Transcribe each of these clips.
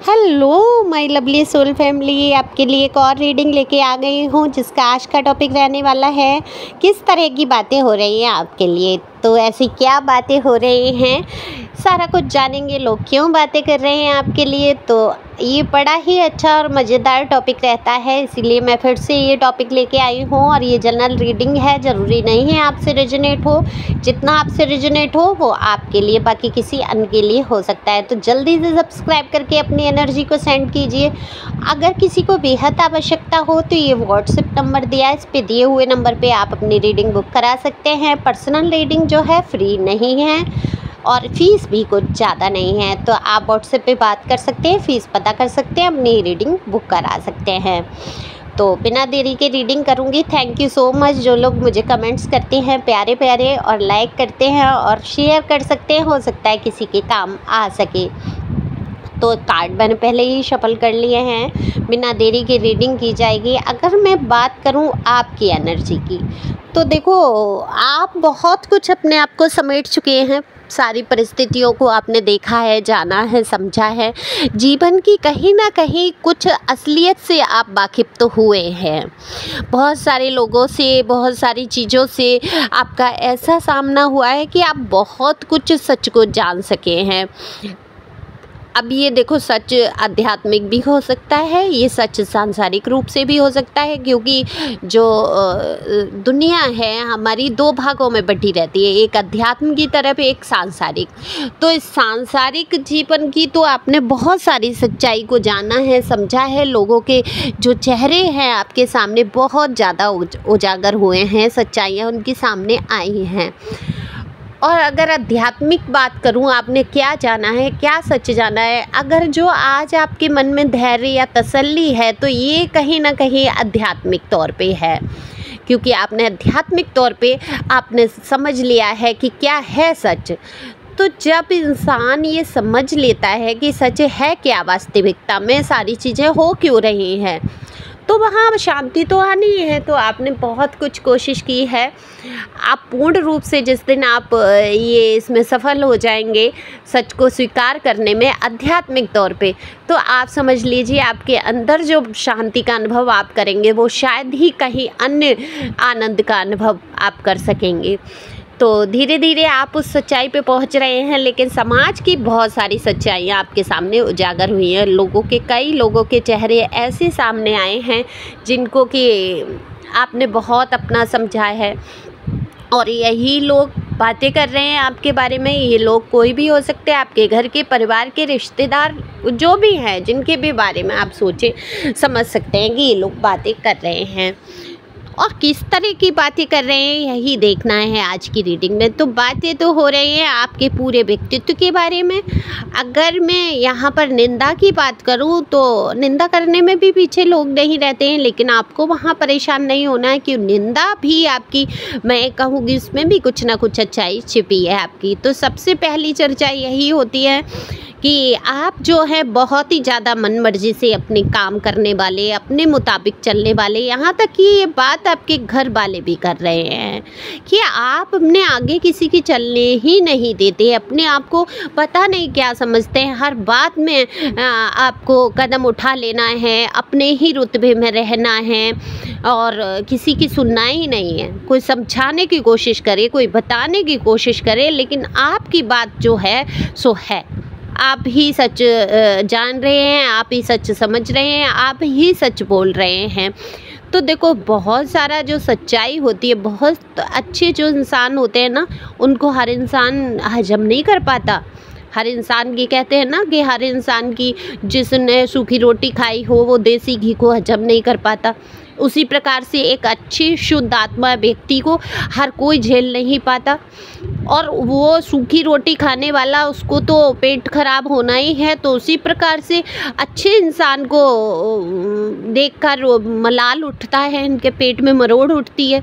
Hello my lovely soul family, आपके लिए एक और रीडिंग लेके आ गई हूँ जिसका आज का टॉपिक रहने वाला है किस तरह की बातें हो रही हैं आपके लिए। तो ऐसी क्या बातें हो रही हैं, सारा कुछ जानेंगे। लोग क्यों बातें कर रहे हैं आपके लिए, तो ये बड़ा ही अच्छा और मज़ेदार टॉपिक रहता है, इसीलिए मैं फिर से ये टॉपिक लेके आई हूँ। और ये जनरल रीडिंग है, ज़रूरी नहीं है आपसे रेजोनेट हो। जितना आपसे रेजोनेट हो वो आपके लिए, बाकी किसी अन्य के लिए हो सकता है। तो जल्दी से सब्सक्राइब करके अपनी एनर्जी को सेंड कीजिए। अगर किसी को बेहद आवश्यकता हो तो ये व्हाट्सएप नंबर दिया है, इस पे दिए हुए नंबर पे आप अपनी रीडिंग बुक करा सकते हैं। पर्सनल रीडिंग जो है फ्री नहीं है और फीस भी कुछ ज़्यादा नहीं है, तो आप व्हाट्सएप पे बात कर सकते हैं, फ़ीस पता कर सकते हैं, अपनी रीडिंग बुक करा सकते हैं। तो बिना देरी के रीडिंग करूँगी। थैंक यू सो मच जो लोग मुझे कमेंट्स करते हैं प्यारे प्यारे, और लाइक करते हैं और शेयर कर सकते हैं, हो सकता है किसी के काम आ सके। तो कार्ड मैंने पहले ही शफल कर लिए हैं, बिना देरी के रीडिंग की जाएगी। अगर मैं बात करूं आपकी एनर्जी की, तो देखो आप बहुत कुछ अपने आप को समेट चुके हैं, सारी परिस्थितियों को आपने देखा है, जाना है, समझा है। जीवन की कहीं ना कहीं कुछ असलियत से आप वाकिफ़ तो हुए हैं। बहुत सारे लोगों से, बहुत सारी चीज़ों से आपका ऐसा सामना हुआ है कि आप बहुत कुछ सच को जान सके हैं। अब ये देखो, सच आध्यात्मिक भी हो सकता है, ये सच सांसारिक रूप से भी हो सकता है, क्योंकि जो दुनिया है हमारी दो भागों में बटी रहती है, एक अध्यात्म की तरफ, एक सांसारिक। तो इस सांसारिक जीवन की तो आपने बहुत सारी सच्चाई को जाना है, समझा है। लोगों के जो चेहरे हैं आपके सामने बहुत ज़्यादा उजागर हुए हैं, सच्चाइयाँ उनके सामने आई हैं। और अगर आध्यात्मिक बात करूं, आपने क्या जाना है, क्या सच जाना है, अगर जो आज आपके मन में धैर्य या तसल्ली है, तो ये कहीं ना कहीं आध्यात्मिक तौर पे है, क्योंकि आपने आध्यात्मिक तौर पे आपने समझ लिया है कि क्या है सच। तो जब इंसान ये समझ लेता है कि सच है क्या, वास्तविकता में सारी चीज़ें हो क्यों रही हैं, तो वहाँ शांति तो आनी है। तो आपने बहुत कुछ कोशिश की है। आप पूर्ण रूप से जिस दिन आप ये इसमें सफल हो जाएंगे, सच को स्वीकार करने में आध्यात्मिक तौर पे, तो आप समझ लीजिए आपके अंदर जो शांति का अनुभव आप करेंगे वो शायद ही कहीं अन्य आनंद का अनुभव आप कर सकेंगे। तो धीरे धीरे आप उस सच्चाई पे पहुंच रहे हैं, लेकिन समाज की बहुत सारी सच्चाइयाँ आपके सामने उजागर हुई हैं। कई लोगों के चेहरे ऐसे सामने आए हैं जिनको कि आपने बहुत अपना समझा है, और यही लोग बातें कर रहे हैं आपके बारे में। ये लोग कोई भी हो सकते हैं, आपके घर के, परिवार के, रिश्तेदार, जो भी हैं, जिनके भी बारे में आप सोचे समझ सकते हैं कि ये लोग बातें कर रहे हैं। और किस तरह की बातें कर रहे हैं यही देखना है आज की रीडिंग में। तो बातें तो हो रही हैं आपके पूरे व्यक्तित्व के बारे में। अगर मैं यहाँ पर निंदा की बात करूँ तो निंदा करने में भी पीछे लोग नहीं रहते हैं, लेकिन आपको वहाँ परेशान नहीं होना है कि निंदा भी आपकी, मैं कहूँगी उसमें भी कुछ ना कुछ अच्छाई छिपी है आपकी। तो सबसे पहली चर्चा यही होती है कि आप जो है बहुत ही ज़्यादा मन मर्जी से अपने काम करने वाले, अपने मुताबिक चलने वाले, यहाँ तक कि ये बात आपके घर वाले भी कर रहे हैं कि आप अपने आगे किसी की चलने ही नहीं देते, अपने आप को पता नहीं क्या समझते हैं, हर बात में आपको कदम उठा लेना है, अपने ही रुतबे में रहना है और किसी की सुनना ही नहीं है। कोई समझाने की कोशिश करे, कोई बताने की कोशिश करे, लेकिन आपकी बात जो है सो है, आप ही सच जान रहे हैं, आप ही सच समझ रहे हैं, आप ही सच बोल रहे हैं। तो देखो, बहुत सारा जो सच्चाई होती है, बहुत अच्छे जो इंसान होते हैं ना, उनको हर इंसान हजम नहीं कर पाता। हर इंसान की, कहते हैं ना कि हर इंसान की, जिसने सूखी रोटी खाई हो वो देसी घी को हजम नहीं कर पाता। उसी प्रकार से एक अच्छी शुद्ध आत्मा व्यक्ति को हर कोई झेल नहीं पाता, और वो सूखी रोटी खाने वाला, उसको तो पेट खराब होना ही है। तो उसी प्रकार से अच्छे इंसान को देखकर मलाल उठता है, इनके पेट में मरोड़ उठती है,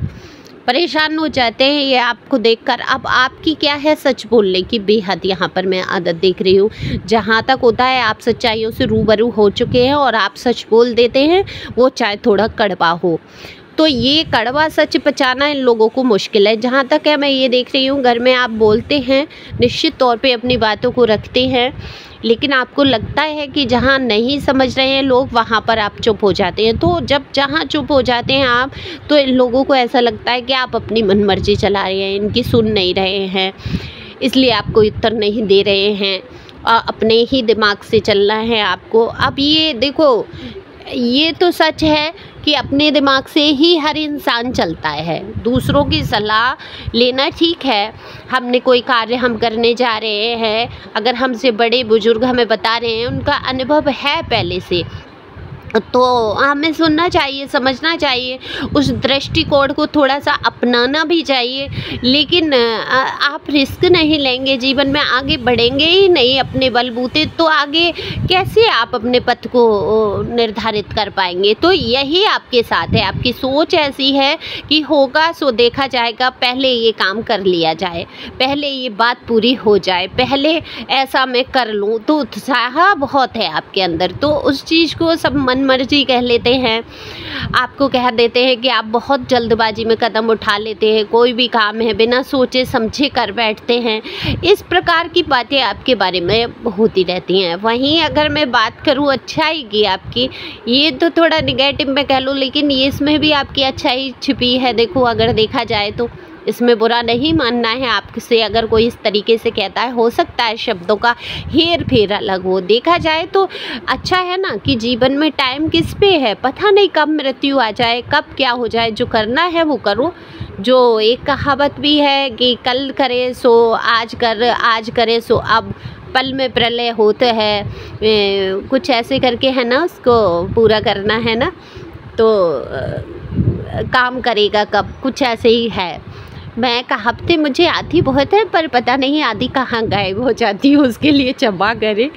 परेशान हो जाते हैं ये आपको देखकर। अब आपकी क्या है, सच बोलने की बेहद यहाँ पर मैं आदत देख रही हूँ। जहाँ तक होता है आप सच्चाइयों से रूबरू हो चुके हैं और आप सच बोल देते हैं, वो चाहे थोड़ा कड़वा हो। तो ये कड़वा सच पचाना इन लोगों को मुश्किल है। जहाँ तक है मैं ये देख रही हूँ, घर में आप बोलते हैं, निश्चित तौर पे अपनी बातों को रखते हैं, लेकिन आपको लगता है कि जहाँ नहीं समझ रहे हैं लोग वहाँ पर आप चुप हो जाते हैं। तो जब जहाँ चुप हो जाते हैं आप, तो इन लोगों को ऐसा लगता है कि आप अपनी मनमर्जी चला रहे हैं, इनकी सुन नहीं रहे हैं, इसलिए आपको उत्तर नहीं दे रहे हैं, अपने ही दिमाग से चलना है आपको। अब ये देखो, ये तो सच है कि अपने दिमाग से ही हर इंसान चलता है। दूसरों की सलाह लेना ठीक है, हमने कोई कार्य हम करने जा रहे हैं, अगर हमसे बड़े बुजुर्ग हमें बता रहे हैं, उनका अनुभव है पहले से, तो हमें सुनना चाहिए, समझना चाहिए, उस दृष्टिकोण को थोड़ा सा अपनाना भी चाहिए। लेकिन आप रिस्क नहीं लेंगे, जीवन में आगे बढ़ेंगे ही नहीं अपने बलबूते, तो आगे कैसे आप अपने पथ को निर्धारित कर पाएंगे। तो यही आपके साथ है, आपकी सोच ऐसी है कि होगा सो देखा जाएगा, पहले ये काम कर लिया जाए, पहले ये बात पूरी हो जाए, पहले ऐसा मैं कर लूँ। तो उत्साह बहुत है आपके अंदर, तो उस चीज़ को सब मर्जी कह लेते हैं, आपको कह देते हैं कि आप बहुत जल्दबाजी में कदम उठा लेते हैं, कोई भी काम है बिना सोचे समझे कर बैठते हैं। इस प्रकार की बातें आपके बारे में होती रहती हैं। वहीं अगर मैं बात करूं अच्छाई की आपकी, ये तो थोड़ा निगेटिव में कह लूँ, लेकिन ये इसमें भी आपकी अच्छाई छिपी है। देखो, अगर देखा जाए तो इसमें बुरा नहीं मानना है आपसे अगर कोई इस तरीके से कहता है, हो सकता है शब्दों का हेर फेर अलग हो। देखा जाए तो अच्छा है ना कि जीवन में टाइम किस पे है, पता नहीं कब मृत्यु आ जाए, कब क्या हो जाए। जो करना है वो करो। जो एक कहावत भी है कि कल करे सो आज कर, आज करे सो अब, पल में प्रलय होते है, कुछ ऐसे करके है ना, उसको पूरा करना है ना, तो काम करेगा कब, कुछ ऐसे ही है। मैं कहावतें मुझे आती बहुत है, पर पता नहीं आदि कहाँ गायब हो जाती हूँ, उसके लिए क्षमा करें।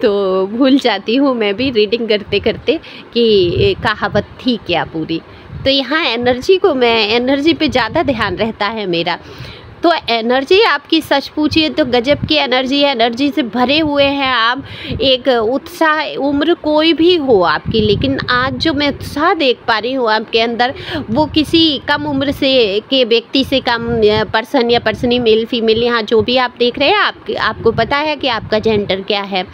तो भूल जाती हूँ मैं भी रीडिंग करते करते कि कहावत थी क्या पूरी। तो यहाँ एनर्जी पे ज़्यादा ध्यान रहता है मेरा। तो एनर्जी आपकी सच पूछिए तो गजब की एनर्जी है, एनर्जी से भरे हुए हैं आप। एक उत्साह, उम्र कोई भी हो आपकी, लेकिन आज जो मैं उत्साह देख पा रही हूँ आपके अंदर, वो किसी कम उम्र से के व्यक्ति से कम, पर्सन या पर्सनी, मेल फीमेल, यहाँ जो भी आप देख रहे हैं, आपको पता है कि आपका जेंडर क्या है,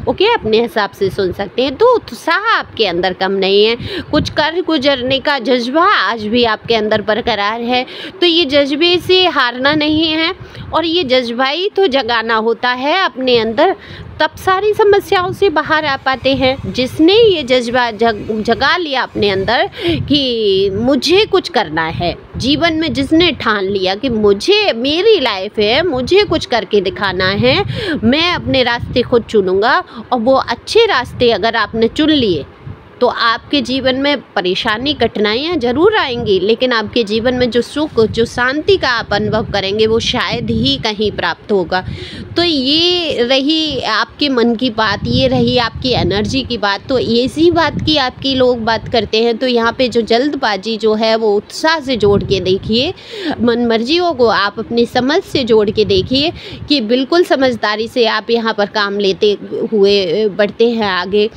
ओके, अपने हिसाब से सुन सकते हैं। तो उत्साह आपके अंदर कम नहीं है, कुछ कर गुजरने का जज्बा आज भी आपके अंदर बरकरार है। तो ये जज्बे से हारना नहीं है, और ये जज्बा ही तो जगाना होता है अपने अंदर, तब सारी समस्याओं से बाहर आ पाते हैं। जिसने ये जज्बा जगा लिया अपने अंदर कि मुझे कुछ करना है जीवन में, जिसने ठान लिया कि मुझे, मेरी लाइफ है, मुझे कुछ करके दिखाना है, मैं अपने रास्ते खुद चुनूंगा, और वो अच्छे रास्ते अगर आपने चुन लिए तो आपके जीवन में परेशानी, कठिनाइयाँ ज़रूर आएंगी, लेकिन आपके जीवन में जो सुख, जो शांति का आप अनुभव करेंगे, वो शायद ही कहीं प्राप्त होगा। तो ये रही आपके मन की बात, ये रही आपकी एनर्जी की बात। तो इसी बात की आपकी लोग बात करते हैं। तो यहाँ पे जो जल्दबाजी जो है वो उत्साह से जोड़ के देखिए, मनमर्जियों को आप अपनी समझ से जोड़ के देखिए कि बिल्कुल समझदारी से आप यहाँ पर काम लेते हुए बढ़ते हैं आगे।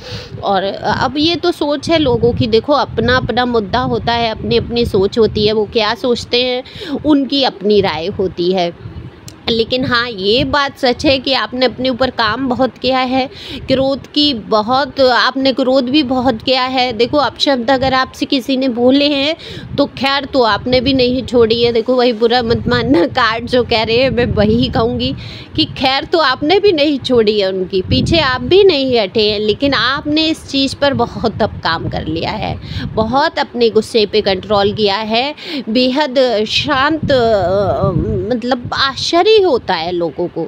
और अब ये तो सोच है लोगों की, देखो अपना अपना मुद्दा होता है, अपनी अपनी सोच होती है, वो क्या सोचते हैं उनकी अपनी राय होती है। लेकिन हाँ, ये बात सच है कि आपने अपने ऊपर काम बहुत किया है, क्रोध की बहुत, आपने क्रोध भी बहुत किया है। देखो, अपशब्द अगर आपसे किसी ने बोले हैं तो खैर तो आपने भी नहीं छोड़ी है। देखो, वही बुरा मत मानना, कार्ड जो कह रहे हैं मैं वही कहूँगी कि खैर तो आपने भी नहीं छोड़ी है, उनकी पीछे आप भी नहीं हटे हैं। लेकिन आपने इस चीज़ पर बहुत अब काम कर लिया है, बहुत अपने गुस्से पे कंट्रोल किया है, बेहद शांत, मतलब आश्चर्य होता है लोगों को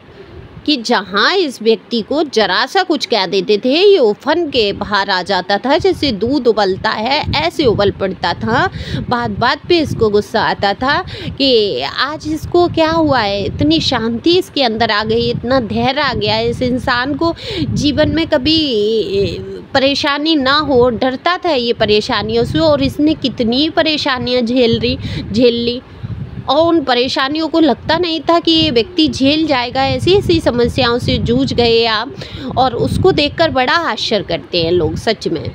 कि जहाँ इस व्यक्ति को जरा सा कुछ कह देते थे, ये उफन के बाहर आ जाता था, जैसे दूध उबलता है ऐसे उबल पड़ता था। बात बात पे इसको गुस्सा आता था कि आज इसको क्या हुआ है, इतनी शांति इसके अंदर आ गई, इतना धैर्य आ गया है इस इंसान को, जीवन में कभी परेशानी ना हो, डरता था ये परेशानियों से, और इसने कितनी परेशानियाँ झेल ली, और उन परेशानियों को लगता नहीं था कि ये व्यक्ति झेल जाएगा। ऐसी ऐसी समस्याओं से जूझ गए आप, और उसको देखकर बड़ा आश्चर्य करते हैं लोग सच में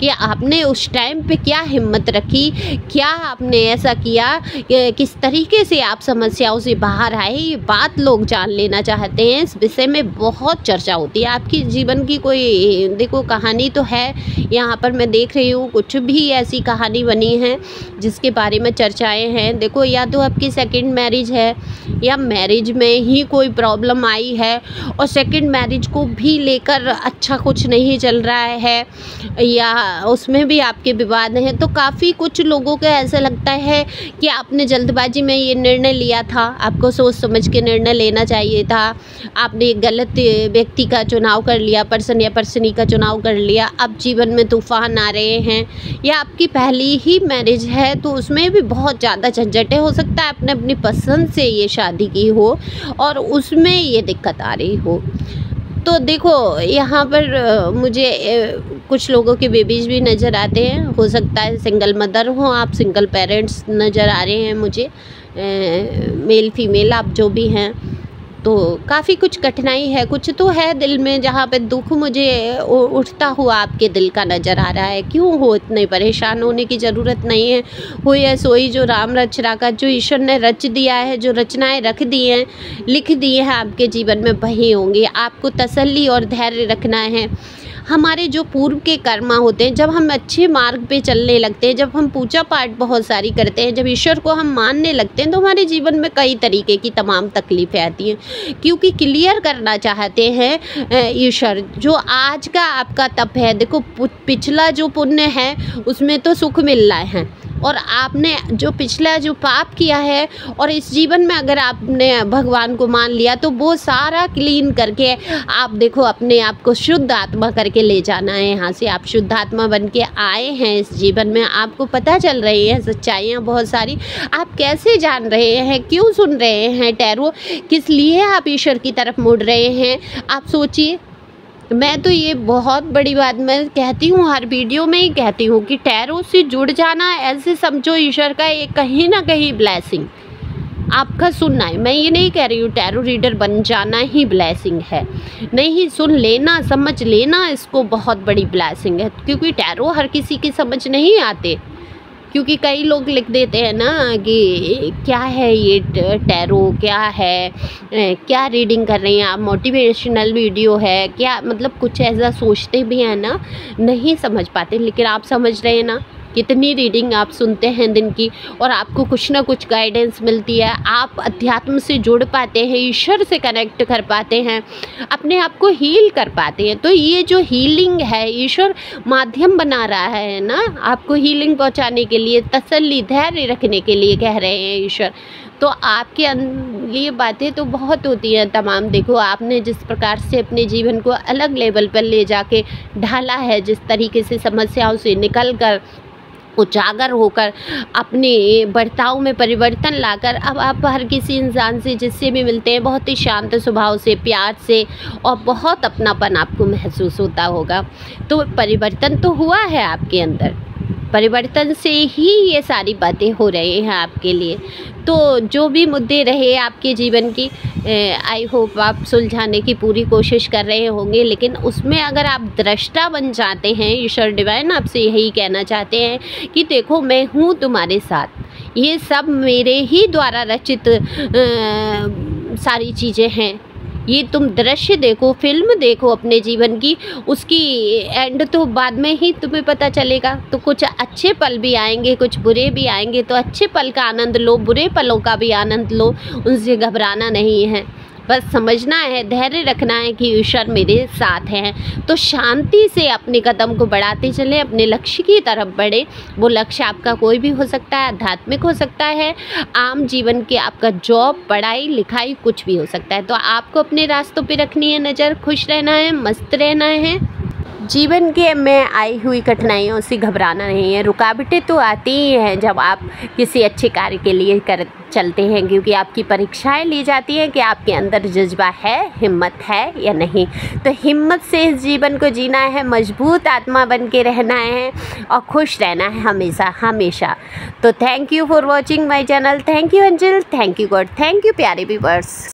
कि आपने उस टाइम पे क्या हिम्मत रखी, क्या आपने ऐसा किया, किस तरीके से आप समस्याओं से बाहर आए, ये बात लोग जान लेना चाहते हैं। इस विषय में बहुत चर्चा होती है। आपकी जीवन की कोई देखो कहानी तो है, यहाँ पर मैं देख रही हूँ कुछ भी ऐसी कहानी बनी है जिसके बारे में चर्चाएं हैं। देखो या तो आपकी सेकंड मैरिज है या मैरिज में ही कोई प्रॉब्लम आई है और सेकंड मैरिज को भी लेकर अच्छा कुछ नहीं चल रहा है, या उसमें भी आपके विवाद हैं। तो काफ़ी कुछ लोगों को ऐसा लगता है कि आपने जल्दबाजी में ये निर्णय लिया था, आपको सोच समझ के निर्णय लेना चाहिए था, आपने गलत व्यक्ति का चुनाव कर लिया, पर्सन या पर्सनी का चुनाव कर लिया, अब जीवन में तूफान आ रहे हैं, या आपकी पहली ही मैरिज है तो उसमें भी बहुत ज़्यादा झंझटें। हो सकता है आपने अपनी पसंद से ये शादी की हो और उसमें ये दिक्कत आ रही हो। तो देखो यहाँ पर मुझे कुछ लोगों के बेबीज भी नज़र आते हैं। हो सकता है सिंगल मदर हो आप, सिंगल पेरेंट्स नज़र आ रहे हैं मुझे, मेल फीमेल आप जो भी हैं। तो काफ़ी कुछ कठिनाई है, कुछ तो है दिल में जहाँ पे दुख मुझे उठता हुआ आपके दिल का नज़र आ रहा है। क्यों हो इतने परेशान होने की ज़रूरत नहीं है। हुई है सोई जो राम रच राका, जो ईश्वर ने रच दिया है, जो रचनाएं रख दी हैं, लिख दी हैं आपके जीवन में वही होंगी। आपको तसल्ली और धैर्य रखना है। हमारे जो पूर्व के कर्मा होते हैं, जब हम अच्छे मार्ग पे चलने लगते हैं, जब हम पूजा पाठ बहुत सारी करते हैं, जब ईश्वर को हम मानने लगते हैं, तो हमारे जीवन में कई तरीके की तमाम तकलीफ़ें आती हैं, क्योंकि क्लियर करना चाहते हैं ईश्वर जो आज का आपका तप है। देखो पिछला जो पुण्य है उसमें तो सुख मिल रहा है, और आपने जो पिछला जो पाप किया है और इस जीवन में अगर आपने भगवान को मान लिया तो वो सारा क्लीन करके आप देखो अपने आप को शुद्ध आत्मा करके ले जाना है। यहाँ से आप शुद्ध आत्मा बन के आए हैं इस जीवन में, आपको पता चल रही है सच्चाइयाँ बहुत सारी। आप कैसे जान रहे हैं, क्यों सुन रहे हैं टैरो, किस लिए आप ईश्वर की तरफ मुड़ रहे हैं, आप सोचिए। मैं तो ये बहुत बड़ी बात मैं कहती हूँ, हर वीडियो में ही कहती हूँ कि टैरो से जुड़ जाना ऐसे समझो ईश्वर का एक कहीं ना कहीं ब्लेसिंग आपका सुनना है। मैं ये नहीं कह रही हूँ टैरो रीडर बन जाना ही ब्लेसिंग है, नहीं, सुन लेना, समझ लेना, इसको बहुत बड़ी ब्लेसिंग है। क्योंकि टैरो हर किसी की समझ नहीं आते, क्योंकि कई लोग लिख देते हैं ना कि क्या है ये टैरो, क्या है, क्या रीडिंग कर रही हैं आप, मोटिवेशनल वीडियो है क्या, मतलब कुछ ऐसा सोचते भी हैं ना, नहीं समझ पाते। लेकिन आप समझ रहे हैं ना कितनी रीडिंग आप सुनते हैं दिन की, और आपको कुछ ना कुछ गाइडेंस मिलती है, आप अध्यात्म से जुड़ पाते हैं, ईश्वर से कनेक्ट कर पाते हैं, अपने आप को हील कर पाते हैं। तो ये जो हीलिंग है ईश्वर माध्यम बना रहा है ना आपको हीलिंग पहुंचाने के लिए, तसल्ली धैर्य रखने के लिए कह रहे हैं ईश्वर। तो आपके लिए बातें तो बहुत होती हैं तमाम। देखो आपने जिस प्रकार से अपने जीवन को अलग लेवल पर ले जाके ढाला है, जिस तरीके से समस्याओं से निकल कर उजागर होकर अपने बर्ताव में परिवर्तन लाकर अब आप हर किसी इंसान से जिससे भी मिलते हैं बहुत ही शांत स्वभाव से, प्यार से, और बहुत अपनापन आपको महसूस होता होगा। तो परिवर्तन तो हुआ है आपके अंदर, परिवर्तन से ही ये सारी बातें हो रही हैं आपके लिए। तो जो भी मुद्दे रहे आपके जीवन की, आई होप आप सुलझाने की पूरी कोशिश कर रहे होंगे। लेकिन उसमें अगर आप दृष्टा बन जाते हैं, ईश्वर डिवाइन आपसे यही कहना चाहते हैं कि देखो मैं हूँ तुम्हारे साथ, ये सब मेरे ही द्वारा रचित सारी चीज़ें हैं। ये तुम दृश्य देखो, फिल्म देखो अपने जीवन की, उसकी एंड तो बाद में ही तुम्हें पता चलेगा। तो कुछ अच्छे पल भी आएंगे, कुछ बुरे भी आएंगे, तो अच्छे पल का आनंद लो, बुरे पलों का भी आनंद लो, उनसे घबराना नहीं है। बस समझना है, धैर्य रखना है कि ईश्वर मेरे साथ हैं। तो शांति से अपने कदम को बढ़ाते चलें, अपने लक्ष्य की तरफ बढ़े। वो लक्ष्य आपका कोई भी हो सकता है, आध्यात्मिक हो सकता है, आम जीवन के आपका जॉब, पढ़ाई लिखाई, कुछ भी हो सकता है। तो आपको अपने रास्तों पे रखनी है नज़र, खुश रहना है, मस्त रहना है। जीवन के में आई हुई कठिनाइयों से घबराना नहीं है। रुकावटें तो आती ही हैं जब आप किसी अच्छे कार्य के लिए चलते हैं, क्योंकि आपकी परीक्षाएं ली जाती हैं कि आपके अंदर जज्बा है, हिम्मत है या नहीं। तो हिम्मत से इस जीवन को जीना है, मजबूत आत्मा बन के रहना है और खुश रहना है हमेशा हमेशा। तो thank you for watching my channel. Thank you Anjal, thank you God, thank you प्यारे व्यूअर्स।